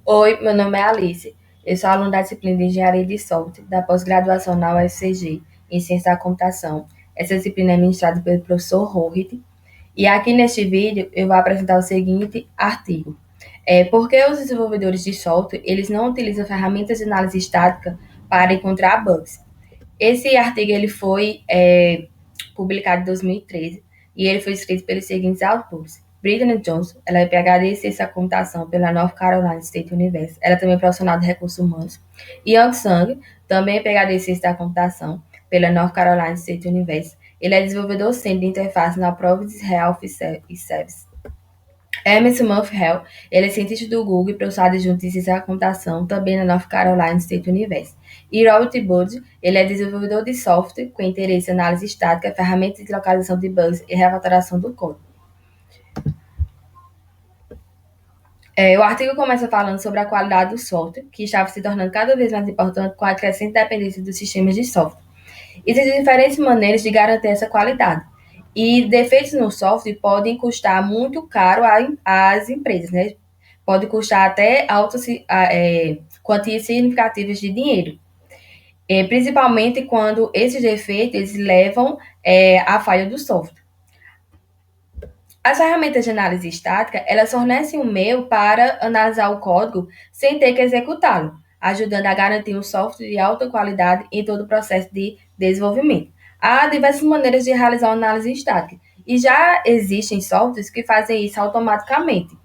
Oi, meu nome é Alice. Eu sou aluna da disciplina de Engenharia de Software da pós-graduação na UFCG em Ciência da Computação. Essa disciplina é ministrada pelo professor Rohit. E aqui neste vídeo eu vou apresentar o seguinte artigo. Por que os desenvolvedores de software eles não utilizam ferramentas de análise estática para encontrar bugs? Esse artigo ele foi publicado em 2013 e ele foi escrito pelos seguintes autores. Brittany Johnson, ela é PhD em Ciência da Computação pela North Carolina State University. Ela também é profissional de recursos humanos. Young Sung, também é PhD em Ciência da Computação pela North Carolina State University. Ele é desenvolvedor sênior de interface na Providence Health Service. Emerson Murphy-Hell, ele é cientista do Google e professor adjunto de ciência da computação, também na North Carolina State University. E Robert Bud, ele é desenvolvedor de software com interesse em análise estática, ferramentas de localização de bugs e refatoração do código. O artigo começa falando sobre a qualidade do software, que estava se tornando cada vez mais importante com a crescente dependência dos sistemas de software. Existem diferentes maneiras de garantir essa qualidade. E defeitos no software podem custar muito caro às empresas, né? Pode custar até altas quantias significativas de dinheiro. Principalmente quando esses defeitos levam à falha do software. As ferramentas de análise estática, elas fornecem um meio para analisar o código sem ter que executá-lo, ajudando a garantir um software de alta qualidade em todo o processo de desenvolvimento. Há diversas maneiras de realizar uma análise estática, e já existem softwares que fazem isso automaticamente,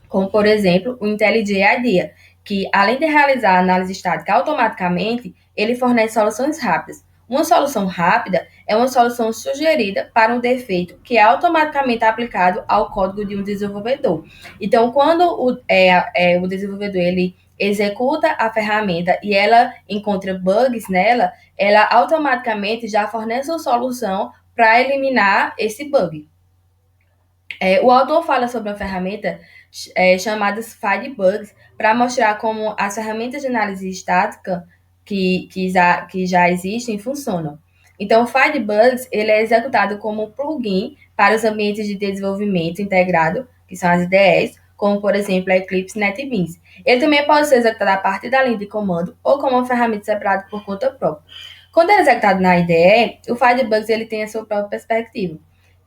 como, por exemplo, o IntelliJ IDEA, que, além de realizar a análise estática automaticamente, ele fornece soluções rápidas. Uma solução rápida é uma solução sugerida para um defeito que é automaticamente aplicado ao código de um desenvolvedor. Então, quando o desenvolvedor ele executa a ferramenta e ela encontra bugs nela, ela automaticamente já fornece uma solução para eliminar esse bug. O autor fala sobre uma ferramenta chamada Firebugs para mostrar como as ferramentas de análise estática que já existem funcionam. Então, o Firebugs ele é executado como um plugin para os ambientes de desenvolvimento integrado, que são as IDEs, como, por exemplo, a Eclipse NetBeans. Ele também pode ser executado a partir da linha de comando ou como uma ferramenta separada por conta própria. Quando ele é executado na IDE, o Firebugs ele tem a sua própria perspectiva.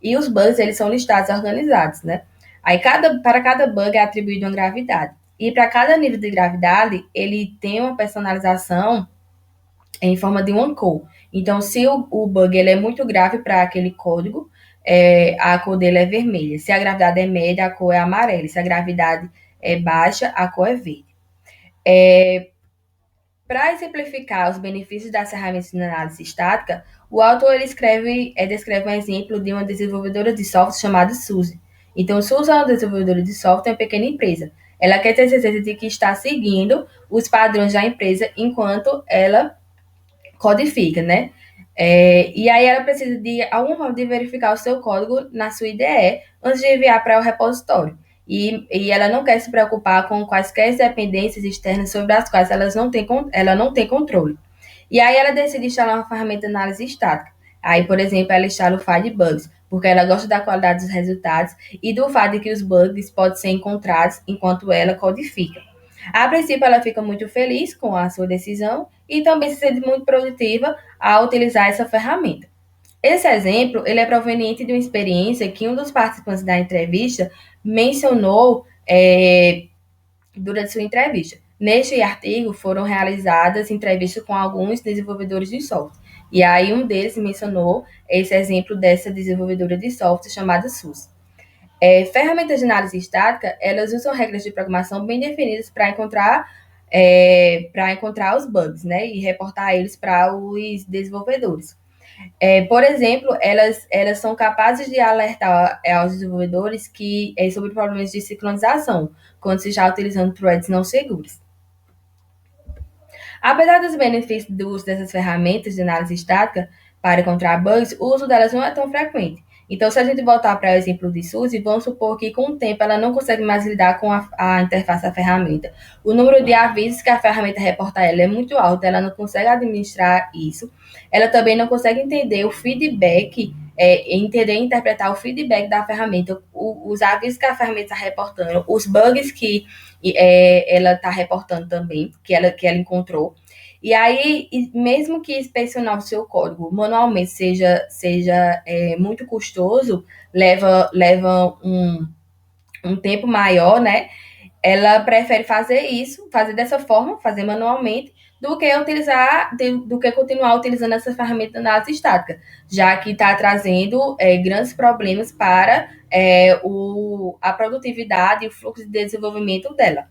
E os bugs, eles são listados e organizados, né? Aí, para cada bug é atribuído uma gravidade. E para cada nível de gravidade, ele tem uma personalização em forma de uma cor. Então, se o bug ele é muito grave para aquele código, a cor dele é vermelha. Se a gravidade é média, a cor é amarela. Se a gravidade é baixa, a cor é verde. Para exemplificar os benefícios das ferramentas de análise estática, o autor ele descreve um exemplo de uma desenvolvedora de software chamada Suzy. Então, Suzy é uma desenvolvedora de software, uma pequena empresa. Ela quer ter certeza de que está seguindo os padrões da empresa enquanto ela codifica, né? E aí ela precisa de alguma forma de verificar o seu código na sua IDE antes de enviar para o repositório. E ela não quer se preocupar com quaisquer dependências externas sobre as quais ela não tem controle. E aí ela decide instalar uma ferramenta de análise estática. Aí, por exemplo, ela instala o Firebugs, porque ela gosta da qualidade dos resultados e do fato de que os bugs podem ser encontrados enquanto ela codifica. A princípio, ela fica muito feliz com a sua decisão e também se sente muito produtiva ao utilizar essa ferramenta. Esse exemplo ele é proveniente de uma experiência que um dos participantes da entrevista mencionou durante sua entrevista. Neste artigo foram realizadas entrevistas com alguns desenvolvedores de software. E aí um deles mencionou esse exemplo dessa desenvolvedora de software chamada SUS. Ferramentas de análise estática, elas usam regras de programação bem definidas para encontrar os bugs, né, e reportar eles para os desenvolvedores. Por exemplo, elas são capazes de alertar aos desenvolvedores sobre problemas de sincronização, quando se está utilizando threads não seguros. Apesar dos benefícios do uso dessas ferramentas de análise estática para encontrar bugs, o uso delas não é tão frequente. Então, se a gente voltar para o exemplo de Suzy, vamos supor que com o tempo ela não consegue mais lidar com a interface da ferramenta. O número de avisos que a ferramenta reporta a ela é muito alto, ela não consegue administrar isso. Ela também não consegue entender o feedback, entender e interpretar o feedback da ferramenta, os avisos que a ferramenta está reportando, os bugs que ela está reportando também, que ela encontrou. E aí, mesmo que inspecionar o seu código manualmente seja muito custoso, leva um tempo maior, né? Ela prefere fazer isso, fazer dessa forma, fazer manualmente, do que continuar utilizando essa ferramenta de análise estática, já que está trazendo grandes problemas para a produtividade e o fluxo de desenvolvimento dela.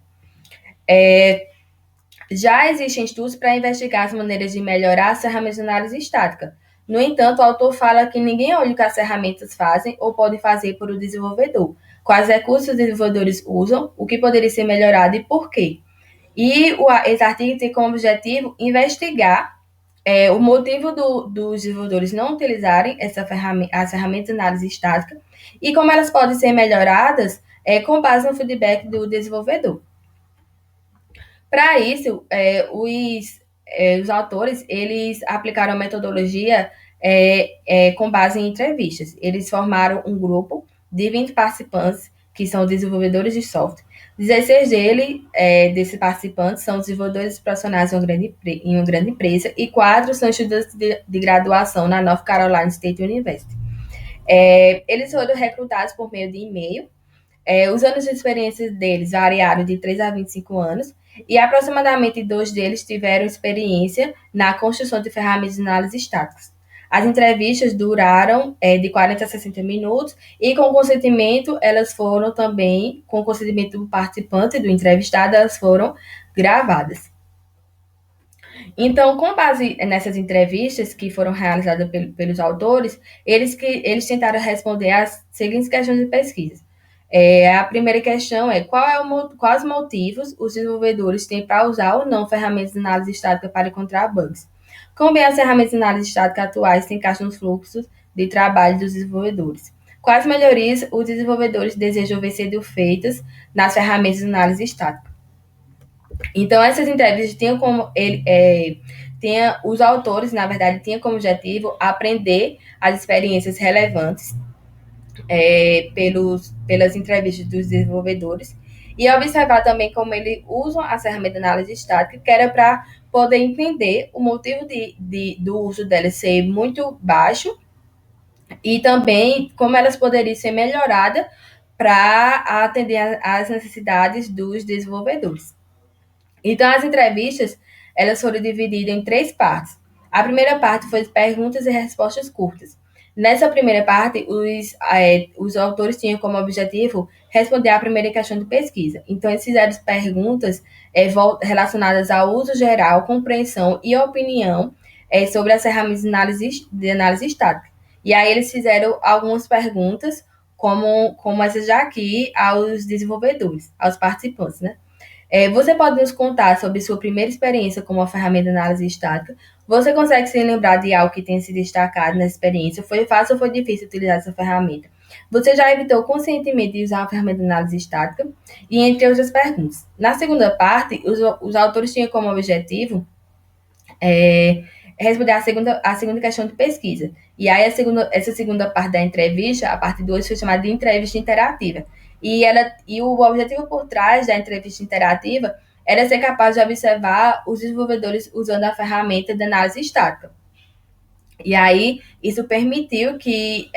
Já existem estudos para investigar as maneiras de melhorar as ferramentas de análise estática. No entanto, o autor fala que ninguém olha o que as ferramentas fazem ou podem fazer por o desenvolvedor, quais recursos os desenvolvedores usam, o que poderia ser melhorado e por quê. Esse artigo tem como objetivo investigar o motivo dos desenvolvedores não utilizarem as ferramentas de análise estática e como elas podem ser melhoradas com base no feedback do desenvolvedor. Para isso, os autores eles aplicaram a metodologia com base em entrevistas. Eles formaram um grupo de 20 participantes que são desenvolvedores de software. 16 desses participantes são desenvolvedores profissionais em uma grande empresa e 4 são estudantes de graduação na North Carolina State University. Eles foram recrutados por meio de e-mail. Os anos de experiência deles variaram de 3 a 25 anos e aproximadamente 2 deles tiveram experiência na construção de ferramentas de análise estáticas. As entrevistas duraram de 40 a 60 minutos e com consentimento, elas foram também, com consentimento do participante, do entrevistado, elas foram gravadas. Então, com base nessas entrevistas que foram realizadas pelos autores, eles tentaram responder as seguintes questões de pesquisa. A primeira questão é quais motivos os desenvolvedores têm para usar ou não ferramentas de análise estática para encontrar bugs. Como bem as ferramentas de análise estática atuais se encaixam nos fluxos de trabalho dos desenvolvedores. Quais melhorias os desenvolvedores desejam ver sendo feitas nas ferramentas de análise estática. Então, essas entrevistas tinham como os autores, na verdade, tinham como objetivo aprender as experiências relevantes pelas entrevistas dos desenvolvedores e observar também como eles usam a ferramenta de análise estática, que era para poder entender o motivo do uso delas ser muito baixo e também como elas poderiam ser melhoradas para atender às necessidades dos desenvolvedores. Então, as entrevistas, elas foram divididas em 3 partes. A primeira parte foi perguntas e respostas curtas. Nessa primeira parte, os autores tinham como objetivo responder à primeira questão de pesquisa. Então, eles fizeram perguntas relacionadas ao uso geral, compreensão e opinião sobre as ferramentas de análise estática. E aí, eles fizeram algumas perguntas, como essas já aqui, aos desenvolvedores, aos participantes, né? Você pode nos contar sobre sua primeira experiência com uma ferramenta de análise estática? Você consegue se lembrar de algo que tenha se destacado nessa experiência? Foi fácil ou foi difícil utilizar essa ferramenta? Você já evitou conscientemente de usar a ferramenta de análise estática? E entre outras perguntas. Na segunda parte, os autores tinham como objetivo responder a segunda questão de pesquisa. E aí, essa segunda parte da entrevista, a parte 2, foi chamada de entrevista interativa. E o objetivo por trás da entrevista interativa era ser capaz de observar os desenvolvedores usando a ferramenta de análise estática. E aí, isso permitiu que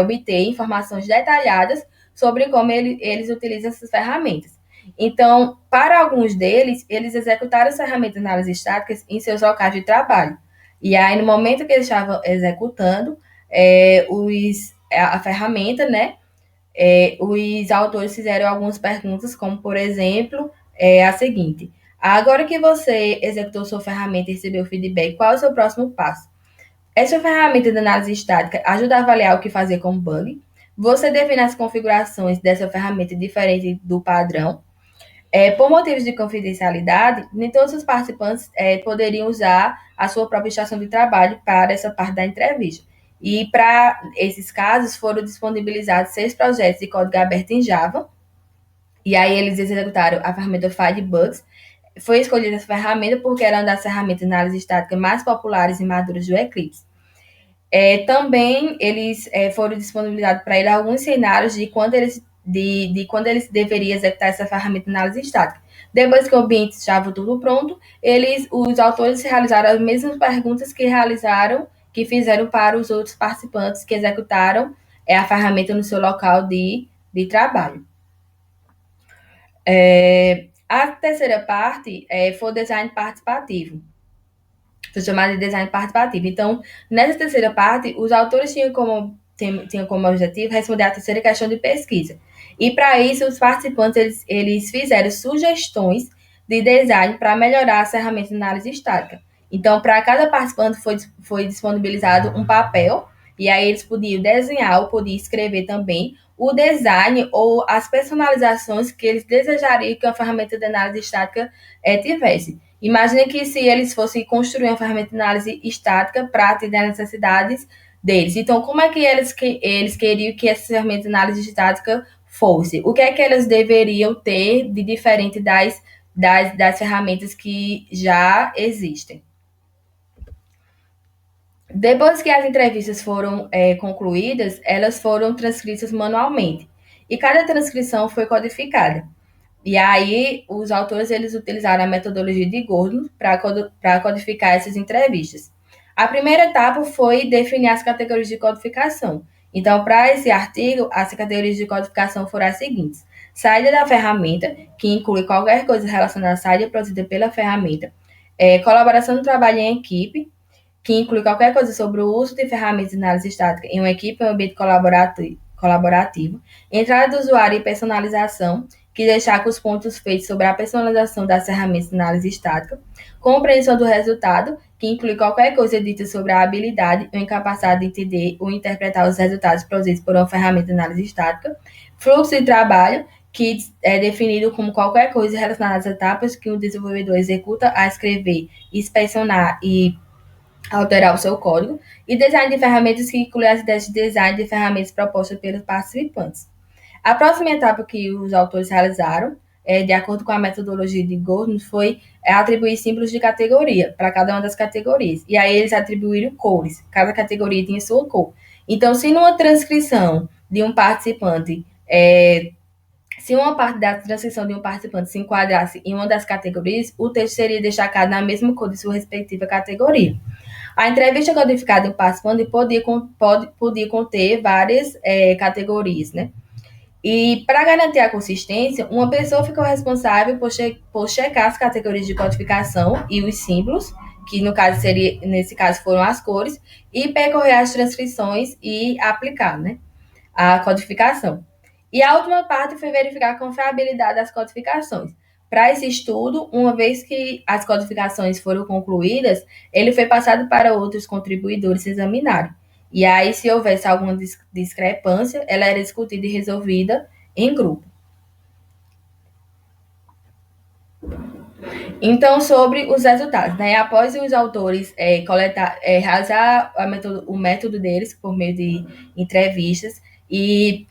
obter informações detalhadas sobre como eles utilizam essas ferramentas. Então, para alguns deles, eles executaram as ferramentas de análise estáticas em seus locais de trabalho. E aí, no momento que eles estavam executando a ferramenta, né, os autores fizeram algumas perguntas, como, por exemplo, a seguinte: agora que você executou sua ferramenta e recebeu feedback, qual é o seu próximo passo? Essa ferramenta de análise estática ajuda a avaliar o que fazer com bug. Você define as configurações dessa ferramenta diferente do padrão. Por motivos de confidencialidade, nem todos os participantes poderiam usar a sua própria estação de trabalho para essa parte da entrevista. E para esses casos foram disponibilizados 6 projetos de código aberto em Java. E aí eles executaram a ferramenta Firebugs. Foi escolhida essa ferramenta porque era uma das ferramentas de análise estática mais populares e maduras do Eclipse. Também eles foram disponibilizados para ele alguns cenários de quando eles deveriam executar essa ferramenta de análise estática. Depois que o ambiente estava tudo pronto, os autores realizaram as mesmas perguntas que fizeram para os outros participantes que executaram a ferramenta no seu local de trabalho. A terceira parte foi o design participativo. Foi chamada de design participativo. Então, nessa terceira parte, os autores tinham como objetivo responder a terceira questão de pesquisa. E, para isso, os participantes eles fizeram sugestões de design para melhorar as ferramentas de análise estática. Então, para cada participante foi disponibilizado um papel, e aí eles podiam desenhar ou podiam escrever também o design ou as personalizações que eles desejariam que a ferramenta de análise estática tivesse. Imagine que se eles fossem construir uma ferramenta de análise estática para atender as necessidades deles. Então, como é que eles queriam que essa ferramenta de análise estática fosse? O que é que elas deveriam ter de diferente das ferramentas que já existem? Depois que as entrevistas foram concluídas, elas foram transcritas manualmente. E cada transcrição foi codificada. E aí, os autores eles utilizaram a metodologia de Gordon para codificar essas entrevistas. A primeira etapa foi definir as categorias de codificação. Então, para esse artigo, as categorias de codificação foram as seguintes: saída da ferramenta, que inclui qualquer coisa relacionada à saída produzida pela ferramenta, colaboração no trabalho em equipe, que inclui qualquer coisa sobre o uso de ferramentas de análise estática em uma equipe ou um ambiente colaborativo, entrada do usuário e personalização, que destaca os pontos feitos sobre a personalização das ferramentas de análise estática, compreensão do resultado, que inclui qualquer coisa dita sobre a habilidade ou incapacidade de entender ou interpretar os resultados produzidos por uma ferramenta de análise estática, fluxo de trabalho, que é definido como qualquer coisa relacionada às etapas que o desenvolvedor executa a escrever, inspecionar e alterar o seu código, e design de ferramentas, que inclui as ideias de design de ferramentas propostas pelos participantes. A próxima etapa que os autores realizaram, de acordo com a metodologia de Gordon, foi atribuir símbolos de categoria para cada uma das categorias. E aí eles atribuíram cores. Cada categoria tinha sua cor. Então, se numa transcrição de um participante, se uma parte da transcrição de um participante se enquadrasse em uma das categorias, o texto seria destacado na mesma cor de sua respectiva categoria. A entrevista codificada de um participante podia conter várias categorias, né? E, para garantir a consistência, uma pessoa ficou responsável por checar as categorias de codificação e os símbolos, que nesse caso foram as cores, e percorrer as transcrições e aplicar, né, a codificação. E a última parte foi verificar a confiabilidade das codificações. Para esse estudo, uma vez que as codificações foram concluídas, ele foi passado para outros contribuidores examinarem. E aí, se houvesse alguma discrepância, ela era discutida e resolvida em grupo. Então, sobre os resultados, né? Após os autores realizar o método deles por meio de entrevistas e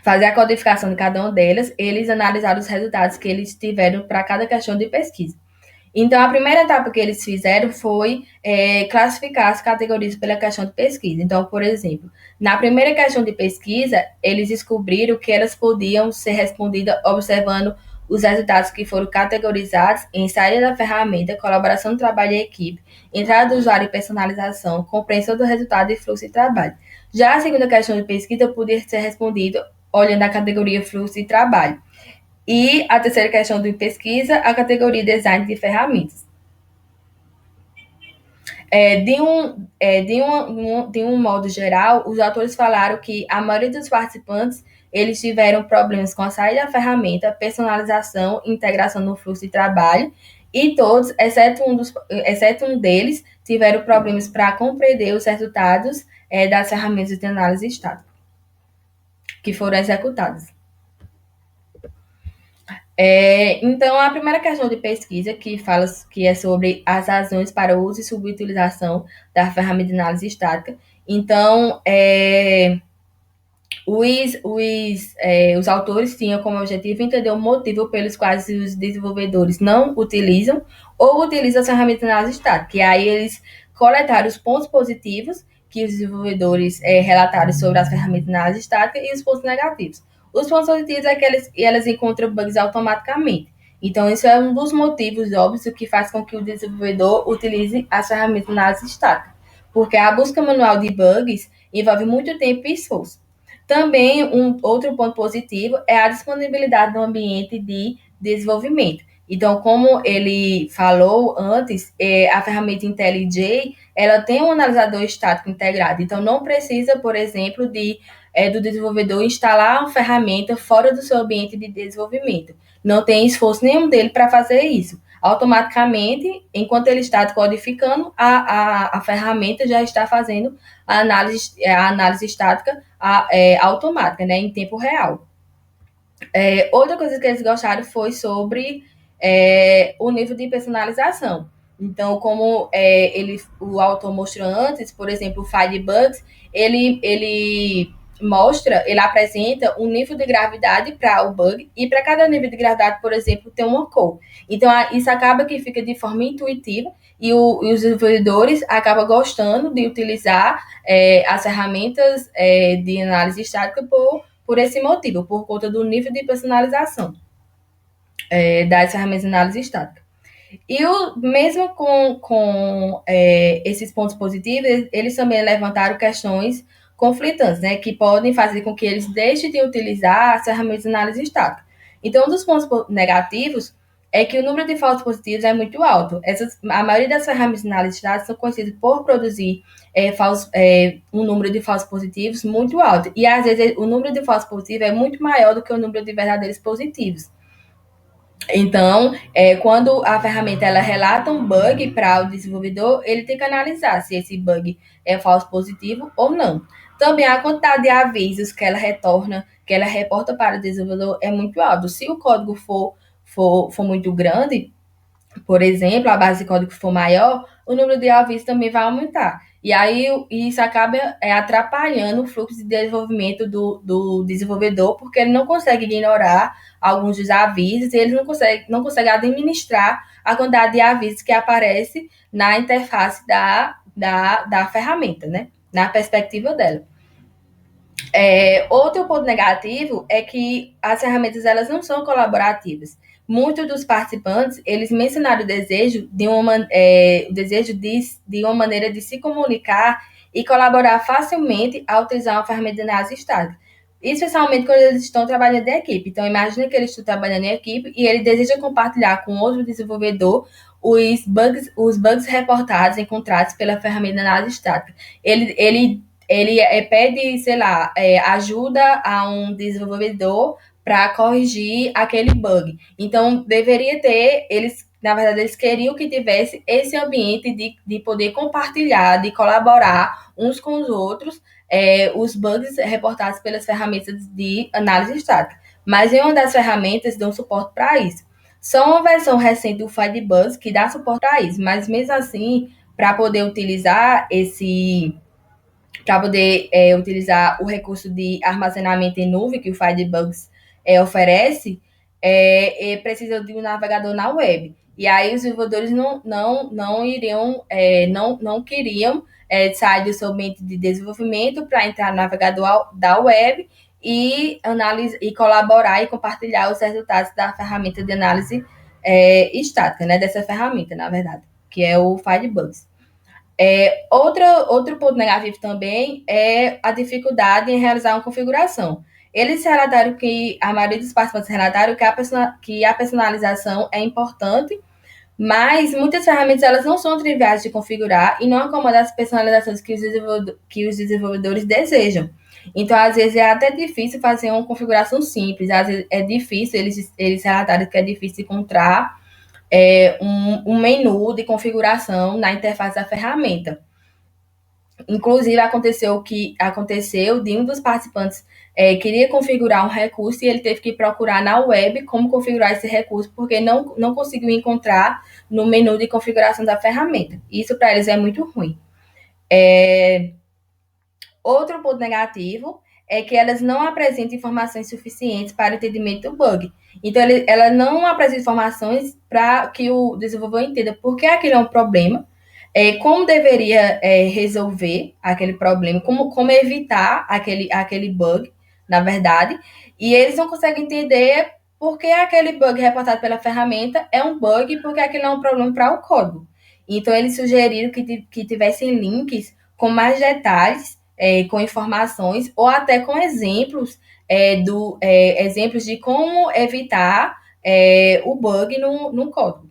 fazer a codificação de cada uma delas, eles analisaram os resultados que eles tiveram para cada questão de pesquisa. Então, a primeira etapa que eles fizeram foi classificar as categorias pela questão de pesquisa. Então, por exemplo, na primeira questão de pesquisa, eles descobriram que elas podiam ser respondidas observando os resultados que foram categorizados em saída da ferramenta, colaboração no trabalho em equipe, entrada do usuário e personalização, compreensão do resultado e fluxo de trabalho. Já a segunda questão de pesquisa podia ser respondida olhando a categoria fluxo de trabalho. E a terceira questão de pesquisa, a categoria design de ferramentas. De um modo geral, os autores falaram que a maioria dos participantes eles tiveram problemas com a saída da ferramenta, personalização e integração no fluxo de trabalho, e todos, exceto um deles, tiveram problemas para compreender os resultados das ferramentas de análise estática que foram executadas. Então, a primeira questão de pesquisa que é sobre as razões para o uso e subutilização da ferramenta de análise estática. Então, os autores tinham como objetivo entender o motivo pelos quais os desenvolvedores não utilizam ou utilizam as ferramentas de análise estática. E aí eles coletaram os pontos positivos que os desenvolvedores relataram sobre as ferramentas de análise estática e os pontos negativos. Os pontos positivos é que elas encontram bugs automaticamente. Então, isso é um dos motivos óbvios que faz com que o desenvolvedor utilize as ferramentas de análise estática. Porque a busca manual de bugs envolve muito tempo e esforço. Também um outro ponto positivo é a disponibilidade do ambiente de desenvolvimento. Então, como ele falou antes, a ferramenta IntelliJ ela tem um analisador estático integrado. Então, não precisa, por exemplo, do desenvolvedor instalar uma ferramenta fora do seu ambiente de desenvolvimento. Não tem esforço nenhum dele para fazer isso. Automaticamente, enquanto ele está codificando, a ferramenta já está fazendo a análise estática automática, né, em tempo real. Outra coisa que eles gostaram foi sobre o nível de personalização. Então, como o autor mostrou antes, por exemplo, o Firebugs, ele apresenta um nível de gravidade para o bug e para cada nível de gravidade, por exemplo, tem uma cor. Então, isso acaba que fica de forma intuitiva e os desenvolvedores acabam gostando de utilizar as ferramentas de análise estática por esse motivo, por conta do nível de personalização das ferramentas de análise estática. E mesmo com esses pontos positivos, eles também levantaram questões conflitantes, né, que podem fazer com que eles deixem de utilizar as ferramentas de análise estática. Então, um dos pontos negativos é que o número de falsos positivos é muito alto. A maioria das ferramentas de análise estática são conhecidas por produzir um número de falsos positivos muito alto. E, às vezes, o número de falsos positivos é muito maior do que o número de verdadeiros positivos. Então, quando a ferramenta ela relata um bug para o desenvolvedor, ele tem que analisar se esse bug é falso positivo ou não. Também a quantidade de avisos que ela reporta para o desenvolvedor é muito alta. Se o código for muito grande, por exemplo, a base de código for maior, o número de avisos também vai aumentar. E aí isso acaba atrapalhando o fluxo de desenvolvimento do desenvolvedor, porque ele não consegue ignorar alguns dos avisos e ele não consegue administrar a quantidade de avisos que aparece na interface da ferramenta, né? Na perspectiva dela. Outro ponto negativo é que as ferramentas elas não são colaborativas. Muitos dos participantes eles mencionaram o desejo de uma maneira de se comunicar e colaborar facilmente ao utilizar uma ferramenta de análise estática, especialmente quando eles estão trabalhando em equipe. Então, imagine que eles estão trabalhando em equipe e ele deseja compartilhar com outro desenvolvedor os bugs reportados, encontrados pela ferramenta de análise estática. Ele pede, sei lá, ajuda a um desenvolvedor para corrigir aquele bug. Então, deveria ter, na verdade, eles queriam que tivesse esse ambiente de poder compartilhar, de colaborar uns com os outros, os bugs reportados pelas ferramentas de análise estática. Mas em uma das ferramentas dão suporte para isso. Só uma versão recente do Firebugs que dá suporte para isso, mas mesmo assim, para poder utilizar o recurso de armazenamento em nuvem que o Firebugs oferece, precisa de um navegador na web. E aí os desenvolvedores não queriam sair do seu ambiente de desenvolvimento para entrar no navegador da web e colaborar e compartilhar os resultados da ferramenta de análise estática, né? Dessa ferramenta, na verdade, que é o Firebugs. Outro ponto negativo também é a dificuldade em realizar uma configuração. Eles relataram que, a maioria dos participantes relataram que a personalização é importante, mas muitas ferramentas elas não são triviais de configurar e não acomodam as personalizações que os desenvolvedores desejam. Então, às vezes, é até difícil fazer uma configuração simples, às vezes é difícil, eles relataram que é difícil encontrar um menu de configuração na interface da ferramenta. Inclusive, aconteceu de um dos participantes queria configurar um recurso e ele teve que procurar na web como configurar esse recurso, porque não conseguiu encontrar no menu de configuração da ferramenta. Isso para eles é muito ruim. Outro ponto negativo é que elas não apresentam informações suficientes para o entendimento do bug. Então, ela não apresenta informações para que o desenvolvedor entenda por que aquele é um problema, como deveria resolver aquele problema, como evitar aquele bug, na verdade, e eles não conseguem entender por que aquele bug reportado pela ferramenta é um bug, porque aquele é um problema para o código. Então, eles sugeriram que tivessem links com mais detalhes, com informações, ou até com exemplos, exemplos de como evitar o bug no código.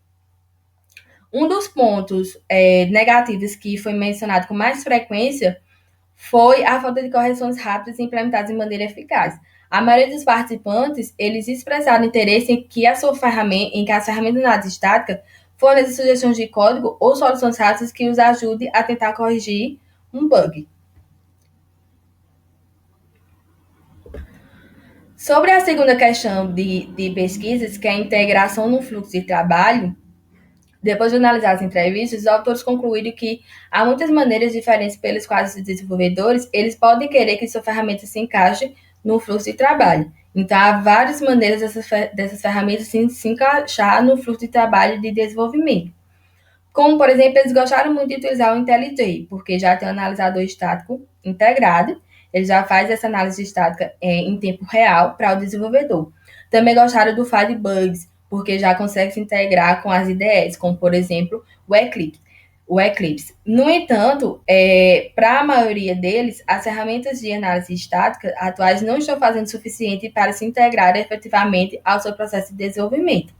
Um dos pontos negativos que foi mencionado com mais frequência foi a falta de correções rápidas e implementadas de maneira eficaz. A maioria dos participantes, eles expressaram interesse em que as ferramentas de análise estática forneçam sugestões de código ou soluções rápidas que os ajudem a tentar corrigir um bug. Sobre a segunda questão de pesquisas, que é a integração no fluxo de trabalho, depois de analisar as entrevistas, os autores concluíram que há muitas maneiras diferentes pelas quais os desenvolvedores eles podem querer que sua ferramenta se encaixe no fluxo de trabalho. Então, há várias maneiras dessas ferramentas se encaixar no fluxo de trabalho de desenvolvimento. Como, por exemplo, eles gostaram muito de utilizar o IntelliJ, porque já tem um analisador estático integrado, ele já faz essa análise estática em tempo real para o desenvolvedor. Também gostaram do Firebugs, porque já consegue se integrar com as IDEs, como, por exemplo, o Eclipse. No entanto, para a maioria deles, as ferramentas de análise estática atuais não estão fazendo o suficiente para se integrar efetivamente ao seu processo de desenvolvimento.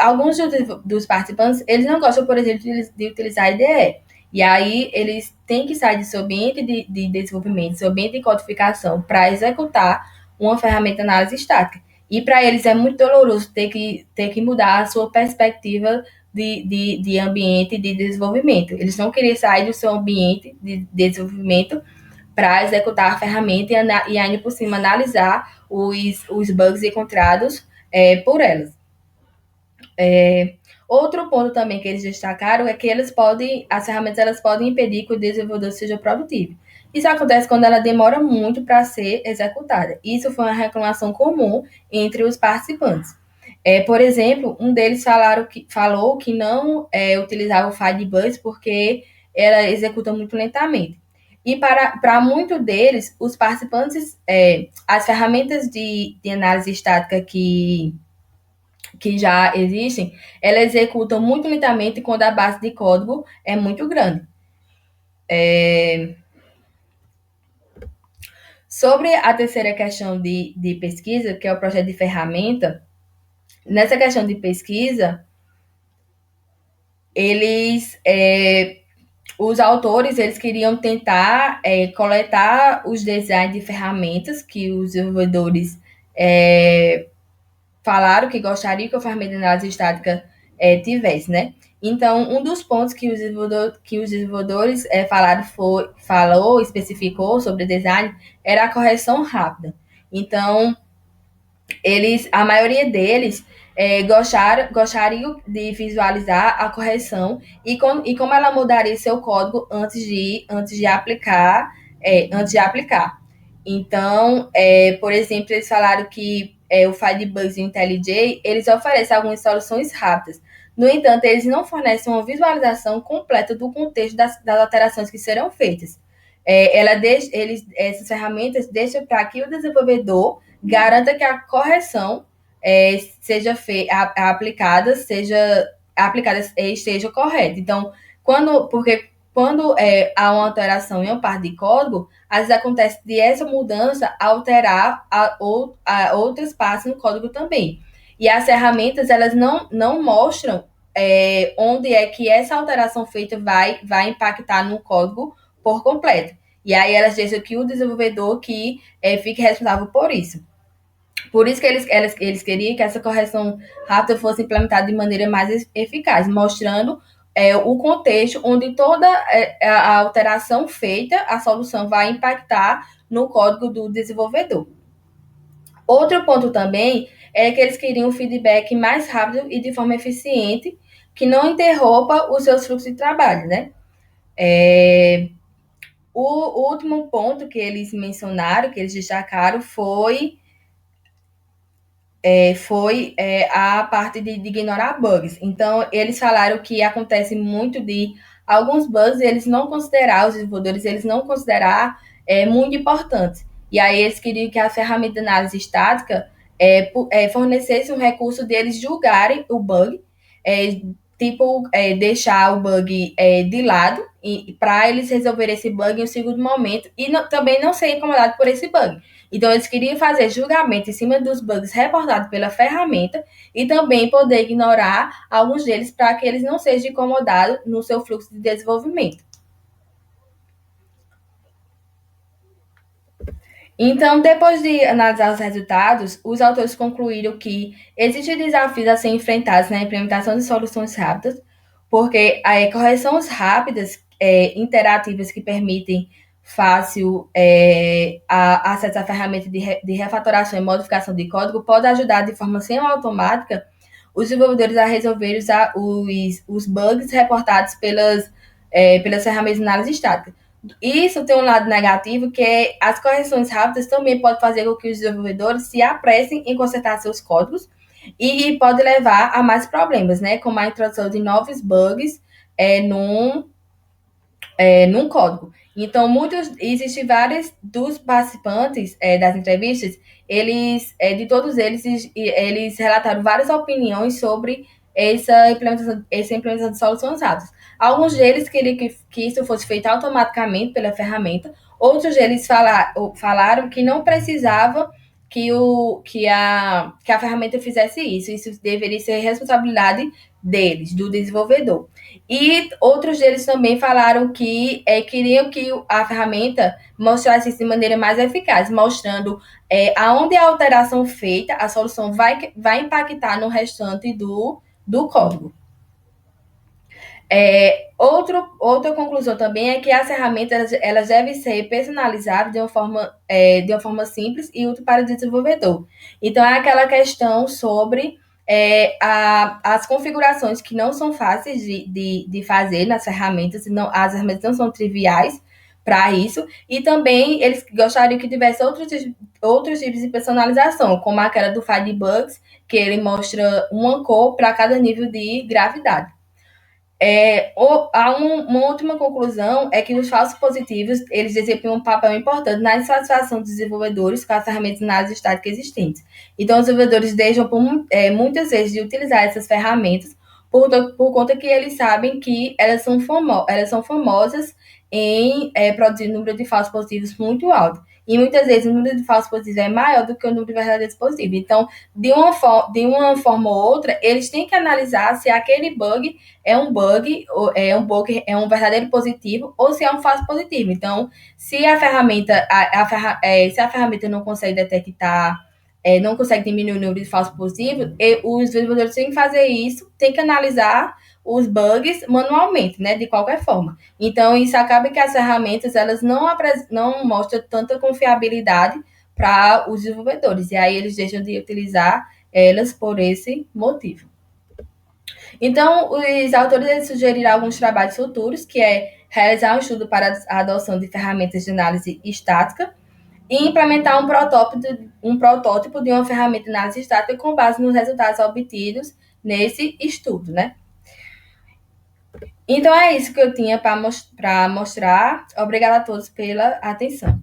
Alguns dos participantes, eles não gostam, por exemplo, de utilizar a IDE. E aí, eles têm que sair do seu ambiente de desenvolvimento, seu ambiente de codificação, para executar uma ferramenta de análise estática. E para eles é muito doloroso ter que mudar a sua perspectiva de ambiente de desenvolvimento. Eles não queriam sair do seu ambiente de desenvolvimento para executar a ferramenta e ainda por cima analisar os bugs encontrados por elas. Outro ponto também que eles destacaram é que as ferramentas elas podem impedir que o desenvolvedor seja produtivo. Isso acontece quando ela demora muito para ser executada. Isso foi uma reclamação comum entre os participantes. Por exemplo, um deles falou que não utilizava o Firebase porque ela executa muito lentamente. E para muitos deles, os participantes, as ferramentas de análise estática que já existem, elas executam muito lentamente quando a base de código é muito grande. Sobre a terceira questão de pesquisa, que é o projeto de ferramenta, nessa questão de pesquisa, os autores, eles queriam tentar coletar os designs de ferramentas que os desenvolvedores falaram que gostariam que a ferramenta de análise estática tivesse, né? Então, um dos pontos que os desenvolvedores especificou sobre design era a correção rápida. Então, a maioria deles gostariam de visualizar a correção e como ela mudaria seu código antes de aplicar. Então, por exemplo, eles falaram que o Firebugs e o IntelliJ, eles oferecem algumas soluções rápidas. No entanto, eles não fornecem uma visualização completa do contexto das alterações que serão feitas. Essas ferramentas deixam para que o desenvolvedor garanta que a correção seja aplicada, esteja correta. Então, porque quando há uma alteração em uma parte de código, às vezes acontece de essa mudança alterar outras partes no código também. E as ferramentas, elas não mostram onde é que essa alteração feita vai impactar no código por completo. E aí elas deixam que o desenvolvedor que fique responsável por isso. Por isso que eles queriam que essa correção rápida fosse implementada de maneira mais eficaz, mostrando o contexto onde toda a alteração feita, a solução vai impactar no código do desenvolvedor. Outro ponto também é que eles queriam um feedback mais rápido e de forma eficiente, que não interrompa os seus fluxos de trabalho, né? O último ponto que eles mencionaram, que eles destacaram, a parte de ignorar bugs. Então, eles falaram que acontece muito de alguns bugs eles não considerar, os desenvolvedores, eles não considerar muito importantes. E aí eles queriam que a ferramenta de análise estática fornecesse um recurso deles julgarem o bug, é, deixar o bug de lado para eles resolverem esse bug em um segundo momento e também não ser incomodado por esse bug. Então, eles queriam fazer julgamento em cima dos bugs reportados pela ferramenta e também poder ignorar alguns deles para que eles não sejam incomodados no seu fluxo de desenvolvimento. Então, depois de analisar os resultados, os autores concluíram que existem desafios a serem enfrentados na implementação de soluções rápidas, porque correções rápidas, interativas que permitem fácil acesso à ferramenta de refatoração e modificação de código pode ajudar de forma semi-automática os desenvolvedores a resolver os bugs reportados pelas ferramentas de análise estática. Isso tem um lado negativo, que é as correções rápidas também podem fazer com que os desenvolvedores se apressem em consertar seus códigos e pode levar a mais problemas, né? Como a introdução de novos bugs num num código. Então, existem vários dos participantes das entrevistas, de todos eles, eles relataram várias opiniões sobre essa implementação de soluções rápidas. Alguns deles queriam que isso fosse feito automaticamente pela ferramenta, outros deles falaram que não precisava que a ferramenta fizesse isso deveria ser responsabilidade deles, do desenvolvedor. E outros deles também falaram que queriam que a ferramenta mostrasse isso de maneira mais eficaz, mostrando aonde a alteração feita, a solução vai impactar no restante do código. Outra conclusão também é que as ferramentas elas devem ser personalizáveis de uma forma simples e útil para o desenvolvedor. Então, é aquela questão sobre as configurações que não são fáceis de fazer nas ferramentas, as ferramentas não são triviais para isso, e também eles gostariam que tivesse outros tipos de personalização, como aquela do Firebugs, que ele mostra uma cor para cada nível de gravidade. Uma última conclusão é que os falsos positivos eles desempenham um papel importante na insatisfação dos desenvolvedores com as ferramentas de análise estática existentes. Então, os desenvolvedores deixam muitas vezes de utilizar essas ferramentas por conta que eles sabem que elas são famosas em produzir um número de falsos positivos muito alto. E muitas vezes o número de falsos positivos é maior do que o número de verdadeiros positivos. Então, de uma forma ou outra, eles têm que analisar se aquele bug é um verdadeiro positivo ou se é um falso positivo. Então, se se a ferramenta não consegue detectar, não consegue diminuir o número de falsos positivos, os desenvolvedores têm que fazer isso, têm que analisar os bugs manualmente, né, de qualquer forma. Então, isso acaba que as ferramentas elas não mostram tanta confiabilidade para os desenvolvedores, e aí eles deixam de utilizar elas por esse motivo. Então, os autores sugeriram alguns trabalhos futuros, que é realizar um estudo para a adoção de ferramentas de análise estática e implementar um protótipo de uma ferramenta de análise estática com base nos resultados obtidos nesse estudo, né? Então, é isso que eu tinha para mostrar. Obrigada a todos pela atenção.